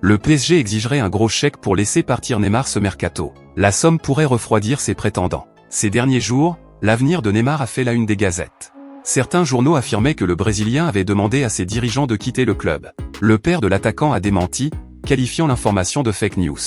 Le PSG exigerait un gros chèque pour laisser partir Neymar ce mercato. La somme pourrait refroidir ses prétendants. Ces derniers jours, l'avenir de Neymar a fait la une des gazettes. Certains journaux affirmaient que le Brésilien avait demandé à ses dirigeants de quitter le club. Le père de l'attaquant a démenti, qualifiant l'information de fake news.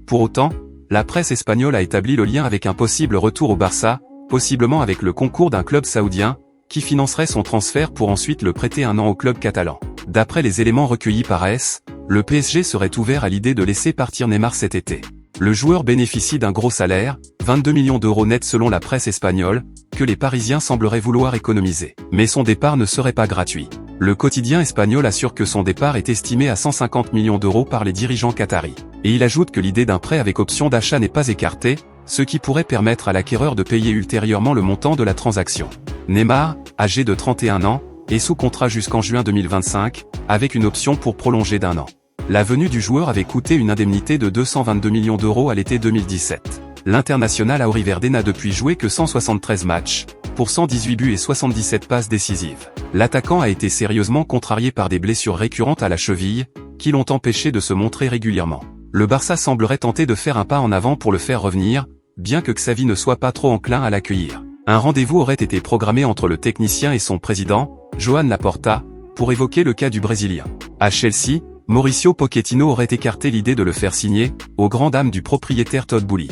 Pour autant, la presse espagnole a établi le lien avec un possible retour au Barça, possiblement avec le concours d'un club saoudien, qui financerait son transfert pour ensuite le prêter 1 an au club catalan. D'après les éléments recueillis par AS, le PSG serait ouvert à l'idée de laisser partir Neymar cet été. Le joueur bénéficie d'un gros salaire, 22 millions d'euros net selon la presse espagnole, que les Parisiens sembleraient vouloir économiser. Mais son départ ne serait pas gratuit. Le quotidien espagnol assure que son départ est estimé à 150 millions d'euros par les dirigeants qataris. Et il ajoute que l'idée d'un prêt avec option d'achat n'est pas écartée, ce qui pourrait permettre à l'acquéreur de payer ultérieurement le montant de la transaction. Neymar, âgé de 31 ans, est sous contrat jusqu'en juin 2025, avec une option pour prolonger d'1 an. La venue du joueur avait coûté une indemnité de 222 millions d'euros à l'été 2017. L'international auriverde n'a depuis joué que 173 matchs, pour 118 buts et 77 passes décisives. L'attaquant a été sérieusement contrarié par des blessures récurrentes à la cheville, qui l'ont empêché de se montrer régulièrement. Le Barça semblerait tenter de faire un pas en avant pour le faire revenir, bien que Xavi ne soit pas trop enclin à l'accueillir. Un rendez-vous aurait été programmé entre le technicien et son président, Joan Laporta, pour évoquer le cas du Brésilien. À Chelsea, Mauricio Pochettino aurait écarté l'idée de le faire signer, aux grandes dames du propriétaire Todd Boehly.